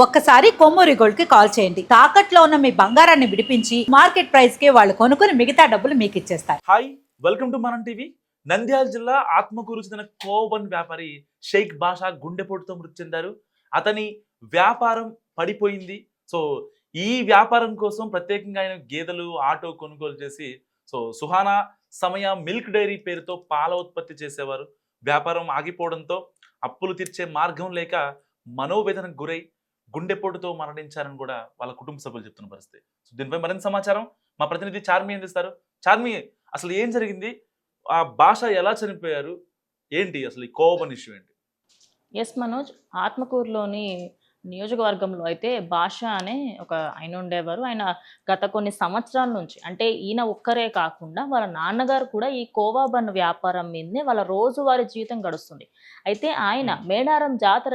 ఒక్కసారి కొమ్మూరి గోల్డ్ కి కాల్ చేయండి. తాకట్లో ఉన్న మీ బంగారాన్ని విడిపించి మార్కెట్ ప్రైస్ కి వాళ్ళు కొనుక్కుని మిగతా డబ్బులు మీకు ఇచ్చేస్తారు. హాయ్, వెల్కమ్ టు మనం టీవీ. నంద్యాల జిల్లా ఆత్మకూరు చెందిన కోవబన్ వ్యాపారి షేక్ బాషా గుండెపోటుతో మృతి చెందారు. అతని వ్యాపారం పడిపోయింది. సో ఈ వ్యాపారం కోసం ప్రత్యేకంగా ఆయన గేదెలు ఆటో కొనుగోలు చేసి సుహానా సమయ మిల్క్ డైరీ పేరుతో పాల ఉత్పత్తి చేసేవారు. వ్యాపారం ఆగిపోవడంతో అప్పులు తీర్చే మార్గం లేక మనోవేదనకు గురై గుండెపోటుతో మరణించారని కూడా వాళ్ళ కుటుంబ సభ్యులు చెప్తున్న పరిస్థితి. సో దీనిపై మరింత సమాచారం మా ప్రతినిధి చార్మి అందిస్తారు. చార్మి, అసలు ఏం జరిగింది? ఆ భాష ఎలా చనిపోయారు? ఏంటి అసలు ఈ కోవబన్ ఇష్యూ ఏంటి? ఎస్ మనోజ్, ఆత్మకూరులోని నియోజకవర్గంలో అయితే భాష అనే ఒక ఆయన ఉండేవారు. ఆయన గత కొన్ని సంవత్సరాల నుంచి, అంటే ఈయన ఒక్కరే కాకుండా వాళ్ళ నాన్నగారు కూడా ఈ కోవా బన్ వ్యాపారం మీదనే వాళ్ళ రోజువారీ జీవితం గడుస్తుంది. అయితే ఆయన మేడారం జాతర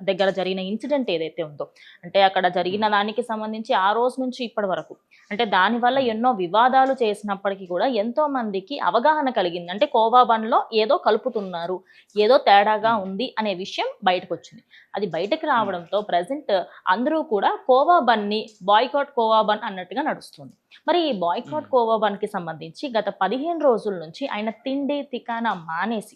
దగ్గర జరిగిన ఇన్సిడెంట్ ఏదైతే ఉందో, అంటే అక్కడ జరిగిన దానికి సంబంధించి ఆ రోజు నుంచి ఇప్పటి వరకు, అంటే దానివల్ల ఎన్నో వివాదాలు చేసినప్పటికీ కూడా ఎంతో మందికి అవగాహన కలిగింది. అంటే కోవా బన్లో ఏదో కలుపుతున్నారు, ఏదో తేడాగా ఉంది అనే విషయం బయటకు వచ్చింది. అది బయటకు రావడంతో ప్రజెంట్ అందరూ కూడా కోవా బన్ని బాయ్కాట్ కోవా బన్ అన్నట్టుగా నడుస్తుంది. మరి ఈ బాయ్కాట్ కోవా బన్ కి సంబంధించి గత 15 రోజుల నుంచి ఆయన తిండి తికానా మానేసి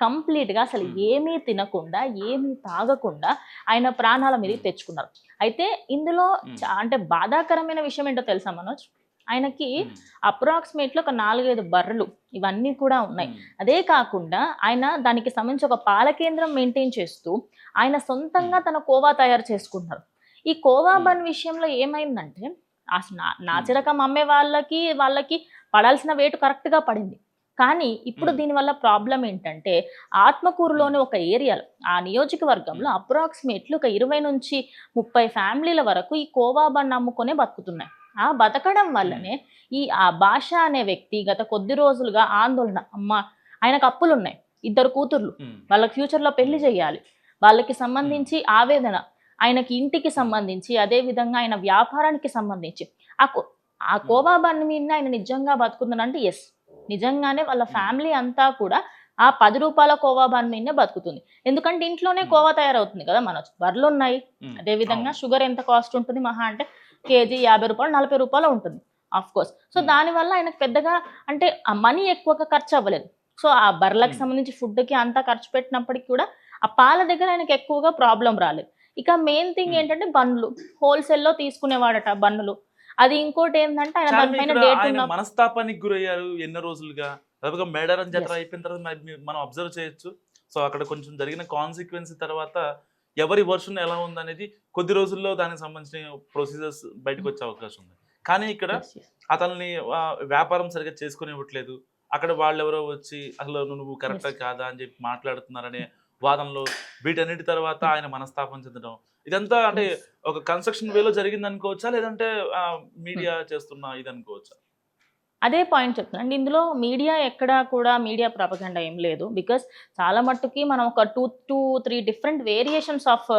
కంప్లీట్గా అసలు ఏమీ తినకుండా ఏమీ తాగకుండా ఆయన ప్రాణాల మీదకి తెచ్చుకున్నారు. అయితే ఇందులో అంటే బాధాకరమైన విషయం ఏంటో తెలుసా మనోజ్, ఆయనకి అప్రాక్సిమేట్లీ ఒక 4-5 బర్రెలు ఇవన్నీ కూడా ఉన్నాయి. అదే కాకుండా ఆయన దానికి సంబంధించి ఒక పాల కేంద్రం మెయింటైన్ చేస్తూ ఆయన సొంతంగా తన కోవా తయారు చేసుకుంటున్నారు. ఈ కోవా బన్ విషయంలో ఏమైందంటే నాసిరకం అమ్మే వాళ్ళకి పడాల్సిన వేటు కరెక్ట్గా పడింది. కానీ ఇప్పుడు దీనివల్ల ప్రాబ్లం ఏంటంటే ఆత్మకూరులోని ఒక ఏరియాలో, ఆ నియోజకవర్గంలో అప్రాక్సిమేట్లీ ఒక 20 నుంచి 30 ఫ్యామిలీల వరకు ఈ కోవా బన్ అమ్ముకొనే బతుకుతున్నాయి. ఆ బతకడం వల్లనే ఆ భాష అనే వ్యక్తి గత కొద్ది రోజులుగా ఆందోళన, అమ్మ ఆయనకు అప్పులు ఉన్నాయి, 2 కూతుర్లు, వాళ్ళకి ఫ్యూచర్లో పెళ్లి చేయాలి, వాళ్ళకి సంబంధించి ఆవేదన, ఆయనకి ఇంటికి సంబంధించి, అదే విధంగా ఆయన వ్యాపారానికి సంబంధించి ఆ కోవా బన్ మీద ఆయన నిజంగా బతుకుతున్నాడంటే ఎస్, నిజంగానే వాళ్ళ ఫ్యామిలీ అంతా కూడా ఆ 10 రూపాయల కోవా బన్ మీదనే బతుకుతుంది. ఎందుకంటే ఇంట్లోనే కోవా తయారవుతుంది కదా మనోజ్, బర్రెలు ఉన్నాయి. అదే విధంగా షుగర్ ఎంత కాస్ట్ ఉంటుంది, మహా అంటే కేజీ 50 రూపాయలు 40 రూపాయలు ఉంటుంది ఆఫ్ కోర్స్. సో దానివల్ల ఆయనకు పెద్దగా అంటే ఆ మనీ ఎక్కువగా ఖర్చు అవ్వలేదు. సో ఆ బర్రెలకు సంబంధించి ఫుడ్కి అంతా ఖర్చు పెట్టినప్పటికీ కూడా ఆ పాల దగ్గర ఆయనకు ఎక్కువగా ప్రాబ్లం రాలేదు. ఇక మెయిన్ థింగ్ ఏంటంటే బన్నులు హోల్సేల్లో తీసుకునేవాడట బన్నులు. అది ఇంకోటి ఏంటంటే ఆయన దానిపైన డేట్ మనస్తాపానికి గురయ్యారు ఎన్నో రోజులుగా. దాదాపుగా మేడారం జాతర అయిపోయిన తర్వాత మనం అబ్జర్వ్ చేయొచ్చు. సో అక్కడ కొంచెం జరిగిన కాన్సిక్వెన్స్ తర్వాత ఎవరి వర్షన్ ఎలా ఉందనేది కొద్ది రోజుల్లో దానికి సంబంధించిన ప్రొసీజర్స్ బయటకు వచ్చే అవకాశం ఉంది. కానీ ఇక్కడ అతన్ని వ్యాపారం సరిగ్గా చేసుకుని ఇవ్వట్లేదు. అక్కడ వాళ్ళెవరో వచ్చి అసలు నువ్వు కరెక్టా కాదా అని చెప్పి మాట్లాడుతున్నారనే వాదనలో వీటన్నిటి తర్వాత ఆయన మనస్తాపం చెందడం, ఇదంతా అంటే ఒక కన్స్ట్రక్షన్ వేలో జరిగింది అనుకోవచ్చా, లేదంటే మీడియా చేస్తున్న ఇది అనుకోవచ్చా? అదే పాయింట్ చెప్తున్నాను అండి. ఇందులో మీడియా ఎక్కడా కూడా మీడియా ప్రాపగండా ఏం లేదు. బికాస్ చాలా మట్టుకి మనం ఒక 2-3 డిఫరెంట్ వేరియేషన్స్ ఆఫ్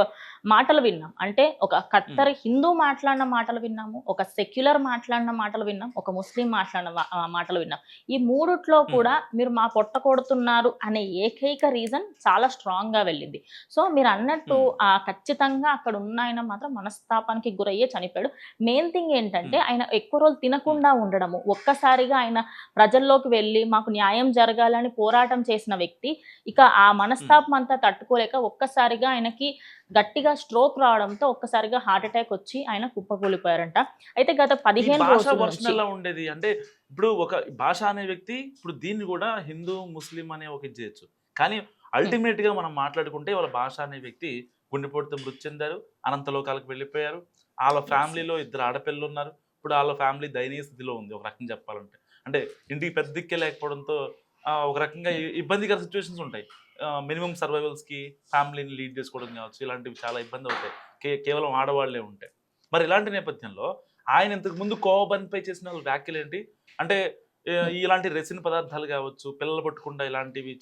మాటలు విన్నాం. అంటే ఒక కత్తర్ హిందూ మాట్లాడిన మాటలు విన్నాము, ఒక సెక్యులర్ మాట్లాడిన మాటలు విన్నాం, ఒక ముస్లిం మాట్లాడిన మాటలు విన్నాం. ఈ మూడిట్లో కూడా మీరు మా పొట్ట కొడుతున్నారు అనే ఏకైక రీజన్ చాలా స్ట్రాంగ్గా వెళ్ళింది. సో మీరు అన్నట్టు ఖచ్చితంగా అక్కడ ఉన్న ఆయన మాత్రం మనస్తాపానికి గురయ్యే చనిపోయాడు. మెయిన్ థింగ్ ఏంటంటే ఆయన ఎక్కువ రోజులు తినకుండా ఉండడము, ఒక్కసారిగా ఆయన ప్రజల్లోకి వెళ్ళి మాకు న్యాయం జరగాలని పోరాటం చేసిన వ్యక్తి ఇక ఆ మనస్తాపం అంతా తట్టుకోలేక ఒక్కసారిగా ఆయనకి గట్టిగా స్ట్రోక్ రావడంతో ఒక్కసారిగా హార్ట్ అటాక్ వచ్చి ఆయన కుప్పకూలిపోయారంట. అయితే గత 15 రోజులు ఉండేది అంటే ఇప్పుడు ఒక భాష అనే వ్యక్తి ఇప్పుడు దీన్ని కూడా హిందూ ముస్లిం అనే ఒక ఇది చేయొచ్చు. కానీ అల్టిమేట్ గా మనం మాట్లాడుకుంటే వాళ్ళ భాష అనే వ్యక్తి గుండెపోటుతో మృతి చెందారు, అనంతలోకాలకు వెళ్ళిపోయారు. వాళ్ళ ఫ్యామిలీలో 2 ఆడపిల్లలు ఉన్నారు. ఇప్పుడు వాళ్ళ ఫ్యామిలీ దయనీయ స్థితిలో ఉంది ఒక రకంగా చెప్పాలంటే. అంటే ఇంటికి పెద్ద దిక్కే లేకపోవడంతో ఒక రకంగా ఇబ్బందికర సిచ్యువేషన్స్ ఉంటాయి. మినిమం సర్వైవల్స్కి ఫ్యామిలీని లీడ్ చేసుకోవడం కావచ్చు, ఇలాంటివి చాలా ఇబ్బంది అవుతాయి. కేవలం ఆడవాళ్లే ఉంటాయి. మరి ఇలాంటి నేపథ్యంలో ఆయన ఇంతకు ముందు కోవా బన్పై చేసిన వ్యాఖ్యలు ఏంటి? అంటే ఇలాంటి రెసిన్ పదార్థాలు కావచ్చు, పిల్లలు పట్టుకుండా ఇలాంటివి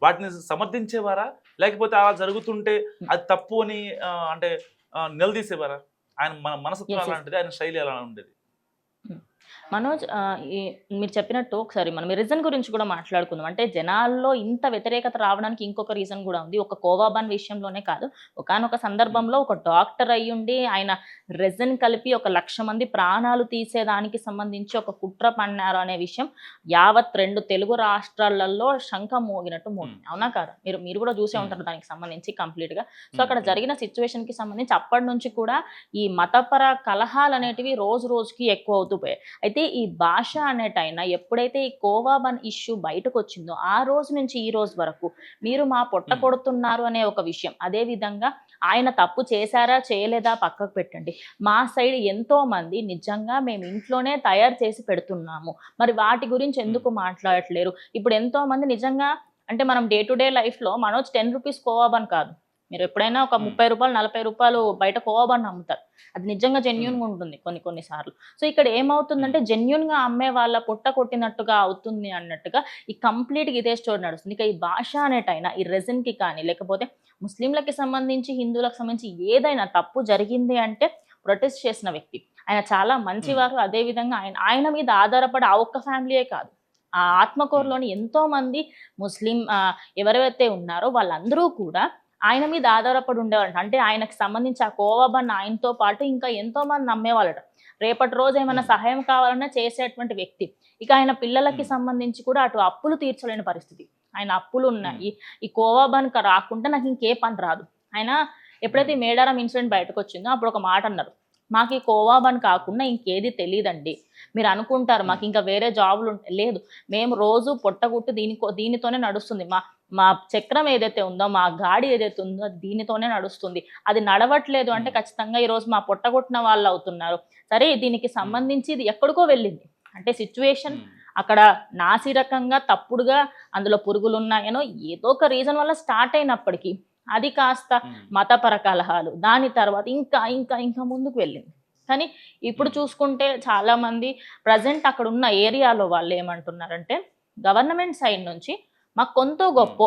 వాటిని సమర్థించేవారా, లేకపోతే అలా జరుగుతుంటే అది తప్పు అని అంటే నిలదీసేవారా? ఆయన మనసత్వం అలాంటిది, ఆయన శైలి ఎలా ఉండేది? మనోజ్ మీరు చెప్పినట్టు ఒకసారి మనం రీజన్ గురించి కూడా మాట్లాడుకుందాం. అంటే జనాల్లో ఇంత వ్యతిరేకత రావడానికి ఇంకొక రీజన్ కూడా ఉంది. ఒక కోవా బన్ విషయంలోనే కాదు. ఒకానొక సందర్భంలో ఒక డాక్టర్ అయ్యుండి ఆయన రెసిన్ కలిపి 1,00,000 మంది ప్రాణాలు తీసేదానికి సంబంధించి ఒక కుట్ర పన్నారు అనే విషయం యావత్ 2 తెలుగు రాష్ట్రాలలో శంఖం మోగినట్టు మోగింది. అవునా కాదా? మీరు కూడా చూసే ఉంటారు దానికి సంబంధించి కంప్లీట్‌గా. సో అక్కడ జరిగిన సిట్యుయేషన్‌కి సంబంధించి అప్పటి నుంచి కూడా ఈ మతపర కలహాలు అనేటివి రోజు రోజుకి ఎక్కువ అవుతూ పోయాయి. అయితే ఈ భాష అనేటైనా ఎప్పుడైతే ఈ కోవా బన్ ఇష్యూ బయటకొచ్చిందో ఆ రోజు నుంచి ఈ రోజు వరకు మీరు మా పొట్ట కొడుతున్నారు అనే ఒక విషయం. అదే విధంగా ఆయన తప్పు చేశారా చేయలేదా పక్కకు పెట్టండి. మా సైడ్ ఎంతో మంది నిజంగా మేము ఇంట్లోనే తయారు చేసి పెడుతున్నాము. మరి వాటి గురించి ఎందుకు మాట్లాడట్లేరు? ఇప్పుడు ఎంతో మంది నిజంగా అంటే మనం డే టు డే లైఫ్‌లో మనోజ్ 10 రూపీస్ కోవా బన్ కాదు. మీరు ఎప్పుడైనా ఒక రూ. 30, రూ. 40 బయట కోవా బన్ అమ్ముతారు. అది నిజంగా జెన్యూన్‌గా ఉంటుంది కొన్ని సార్లు. సో ఇక్కడ ఏమవుతుందంటే జెన్యూన్‌గా అమ్మే వాళ్ళ పొట్ట కొట్టినట్టుగా అవుతుంది అన్నట్టుగా ఈ కంప్లీట్‌గా ఇదే స్టోరీ నడుస్తుంది. ఇక ఈ భాష అనేటైనా ఈ రెసిన్‌కి కానీ లేకపోతే ముస్లింలకి సంబంధించి హిందువులకు సంబంధించి ఏదైనా తప్పు జరిగింది అంటే ప్రొటెస్ట్ చేసిన వ్యక్తి. ఆయన చాలా మంచివారు. అదే విధంగా ఆయన మీద ఆధారపడి ఆ ఒక్క ఫ్యామిలీయే కాదు. ఆ ఆత్మకూరులోని ఎంతో మంది ముస్లిం ఎవరైతే ఉన్నారో వాళ్ళందరూ కూడా ఆయన మీద ఆధారపడి ఉండేవాళ్ళంట. అంటే ఆయనకు సంబంధించి ఆ కోవా బన్ ఆయనతో పాటు ఇంకా ఎంతో మంది నమ్మేవాళ్ళట. రేపటి రోజు ఏమైనా సహాయం కావాలన్నా చేసేటువంటి వ్యక్తి. ఇక ఆయన పిల్లలకి సంబంధించి కూడా అటు అప్పులు తీర్చలేని పరిస్థితి. ఆయన అప్పులు ఉన్నాయి. ఈ కోవా బన్ రాకుండా నాకు ఇంకే పని రాదు. ఆయన ఎప్పుడైతే ఈ మేడారం ఇన్సిడెంట్ బయటకు వచ్చిందో అప్పుడు ఒక మాట అన్నారు. మాకు ఈ కోవా బన్ కాకుండా ఇంకేది తెలీదండి. మీరు అనుకుంటారు మాకు ఇంకా వేరే జాబులు లేదు. మేము రోజు పొట్టగుట్టు దీనితోనే నడుస్తుంది. మా చక్రం ఏదైతే ఉందో, మా గాడి ఏదైతే ఉందో అది దీనితోనే నడుస్తుంది. అది నడవట్లేదు అంటే ఖచ్చితంగా ఈరోజు మా పొట్టగొట్టిన వాళ్ళు అవుతున్నారు. సరే దీనికి సంబంధించి ఇది ఎక్కడికో వెళ్ళింది. అంటే సిచ్యువేషన్ అక్కడ నాసిరకంగా తప్పుడుగా అందులో పురుగులున్నాయనో ఏదో ఒక రీజన్ వల్ల స్టార్ట్ అయినప్పటికీ అది కాస్త మతపర కలహాలు దాని తర్వాత ఇంకా ఇంకా ఇంకా ముందుకు వెళ్ళింది. కానీ ఇప్పుడు చూసుకుంటే చాలా మంది ప్రజెంట్ అక్కడ ఉన్న ఏరియాలో వాళ్ళు ఏమంటున్నారంటే గవర్నమెంట్ సైడ్ నుంచి మాకు కొంత గొప్ప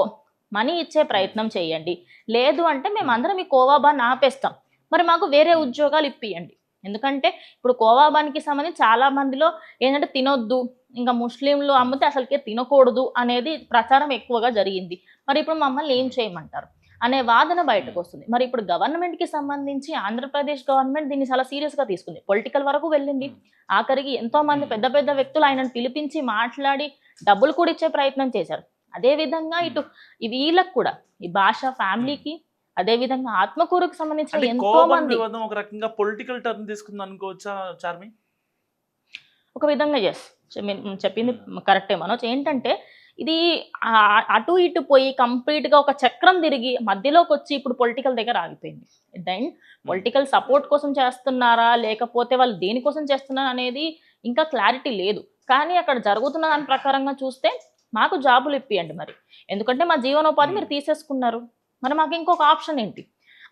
మనీ ఇచ్చే ప్రయత్నం చేయండి. లేదు అంటే మేమందరం ఈ కోవా బన్ ఆపేస్తాం. మరి మాకు వేరే ఉద్యోగాలు ఇప్పియండి. ఎందుకంటే ఇప్పుడు కోవా బన్‌కి సంబంధించి చాలా మందిలో ఏంటంటే తినొద్దు, ఇంకా ముస్లింలు అమ్మితే అసలుకే తినకూడదు అనేది ప్రచారం ఎక్కువగా జరిగింది. మరి ఇప్పుడు మమ్మల్ని ఏం చేయమంటారు అనే వాదన బయటకు వస్తుంది. మరి ఇప్పుడు గవర్నమెంట్‌కి సంబంధించి ఆంధ్రప్రదేశ్ గవర్నమెంట్ దీన్ని చాలా సీరియస్‌గా తీసుకుంది. పొలిటికల్ వరకు వెళ్ళింది. ఆఖరికి ఎంతో మంది పెద్ద పెద్ద వ్యక్తులు ఆయనను పిలిపించి మాట్లాడి డబ్బులు కూడా ఇచ్చే ప్రయత్నం చేశారు. అదే విధంగా ఇటు వీళ్ళకి కూడా ఈ భాష ఫ్యామిలీకి అదే విధంగా ఆత్మకూరుకు సంబంధించిన ఎంతో మంది ఒక రకంగా పొలిటికల్ టర్న్ తీసుకుంది అనుకోవచ్చా చార్మి? ఒక విధంగా ఎస్ చెప్పింది కరెక్టే మనోజ్. ఏంటంటే ఇది అటు ఇటు పోయి కంప్లీట్‌గా ఒక చక్రం తిరిగి మధ్యలోకి వచ్చి ఇప్పుడు పొలిటికల్ దగ్గర ఆగిపోయింది. దెన్ పొలిటికల్ సపోర్ట్ కోసం చేస్తున్నారా లేకపోతే వాళ్ళు దేనికోసం చేస్తున్నారా అనేది ఇంకా క్లారిటీ లేదు. కానీ అక్కడ జరుగుతున్న దాని ప్రకారంగా చూస్తే మాకు జాబులు ఇప్పియండి మరి. ఎందుకంటే మా జీవనోపాధి మీరు తీసేసుకున్నారు. మరి మాకు ఇంకొక ఆప్షన్ ఏంటి?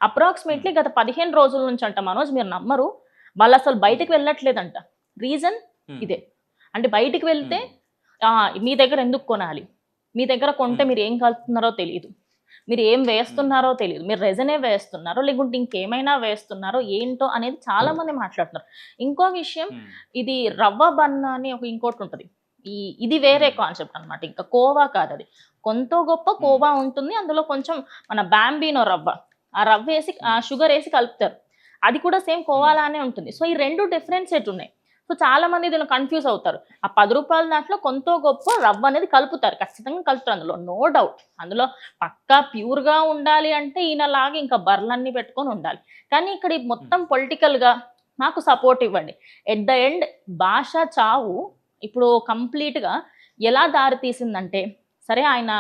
అప్రాక్సిమేట్లీ గత 15 రోజుల నుంచి అంట మనోజ్ మీరు నమ్మరు వాళ్ళు అసలు బయటకు వెళ్ళట్లేదంట. రీజన్ ఇదే. అంటే బయటికి వెళ్తే మీ దగ్గర ఎందుకు కొనాలి? మీ దగ్గర కొంటే మీరు ఏం కలుపుతున్నారో తెలీదు. మీరు ఏం వేస్తున్నారో తెలీదు. మీరు రెజనే వేస్తున్నారో లేకుంటే ఇంకేమైనా వేస్తున్నారో ఏంటో అనేది చాలా మంది మాట్లాడుతున్నారు. ఇంకో విషయం ఇది రవ్వ బన్ అని ఇంకోటి ఉంటుంది. ఇది వేరే కాన్సెప్ట్ అన్నమాట. ఇంకా కోవా కాదు అది. కొంత గొప్ప కోవా ఉంటుంది. అందులో కొంచెం మన బాంబినో రవ్వ ఆ రవ్వ వేసి షుగర్ వేసి కలుపుతారు. అది కూడా సేమ్ కోవాలానే ఉంటుంది. సో ఈ 2 డిఫరెంట్ సెట్ ఉన్నాయి. సో చాలా మంది దీనిలో కన్ఫ్యూజ్ అవుతారు. ఆ 10 రూపాయల దాంట్లో కొంత గొప్ప రవ్వ అనేది కలుపుతారు. ఖచ్చితంగా కలుపుతారు అందులో నో డౌట్. అందులో పక్కా ప్యూర్గా ఉండాలి అంటే ఈయనలాగా ఇంకా బర్లన్నీ పెట్టుకొని ఉండాలి. కానీ ఇక్కడ మొత్తం పొలిటికల్గా మాకు సపోర్ట్ ఇవ్వండి. ఎట్ ద ఎండ్ భాష చావు ఇప్పుడు కంప్లీట్‌గా ఎలా దారి తీసిందంటే సరే ఆయన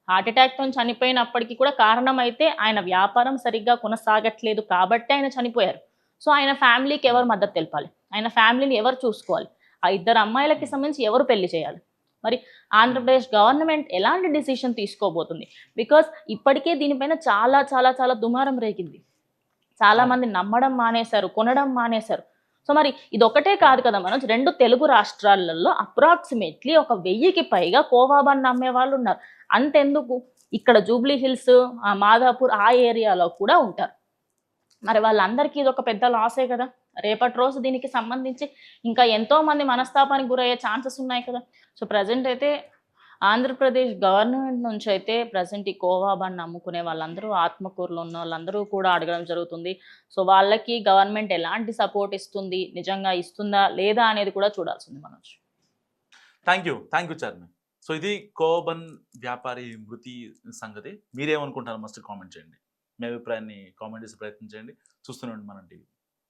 హార్ట్ అటాక్‌తో చనిపోయినప్పటికీ కూడా కారణం అయితే ఆయన వ్యాపారం సరిగ్గా కొనసాగట్లేదు కాబట్టి ఆయన చనిపోయారు. సో ఆయన ఫ్యామిలీకి ఎవరు మద్దతు తెలపాలి? ఆయన ఫ్యామిలీని ఎవరు చూసుకోవాలి? ఆ 2 అమ్మాయిలకి సంబంధించి ఎవరు పెళ్లి చేయాలి? మరి ఆంధ్రప్రదేశ్ గవర్నమెంట్ ఎలాంటి డిసిషన్ తీసుకోబోతుంది? బికాస్ ఇప్పటికే దీనిపైన చాలా చాలా చాలా దుమారం రేగింది. చాలా మంది నమ్మడం మానేశారు, కొనడం మానేశారు. సో మరి ఇదొకటే కాదు కదా మనోజ్, 2 తెలుగు రాష్ట్రాలలో అప్రాక్సిమేట్లీ 1000కి పైగా కోవా బన్ అమ్మే వాళ్ళు ఉన్నారు. అంతెందుకు ఇక్కడ జూబ్లీ హిల్స్, మాదాపూర్ ఆ ఏరియాలో కూడా ఉంటారు. మరి వాళ్ళందరికీ ఇది ఒక పెద్ద లాసే కదా. రేపటి రోజు దీనికి సంబంధించి ఇంకా ఎంతో మంది మనస్తాపానికి గురయ్యే ఛాన్సెస్ ఉన్నాయి కదా. సో ప్రజెంట్ అయితే ఆంధ్రప్రదేశ్ గవర్నమెంట్ నుంచి అయితే ప్రజెంట్ ఈ కోవా బండ్ అమ్ముకునే వాళ్ళందరూ, ఆత్మకూరులో ఉన్న వాళ్ళందరూ కూడా అడగడం జరుగుతుంది. సో వాళ్ళకి గవర్నమెంట్ ఎలాంటి సపోర్ట్ ఇస్తుంది, నిజంగా ఇస్తుందా లేదా అనేది కూడా చూడాల్సింది Manoj. Thank you Charmi. So ఇది కోవబన్ వ్యాపారి మృతి సంగతి. మీరేమనుకుంటారు మస్ట్ కామెంట్ చేయండి. మీ అభిప్రాయాన్ని కామెంట్ చేసే ప్రయత్నం చేయండి. చూస్తూనే ఉండండి మనం టీవీ.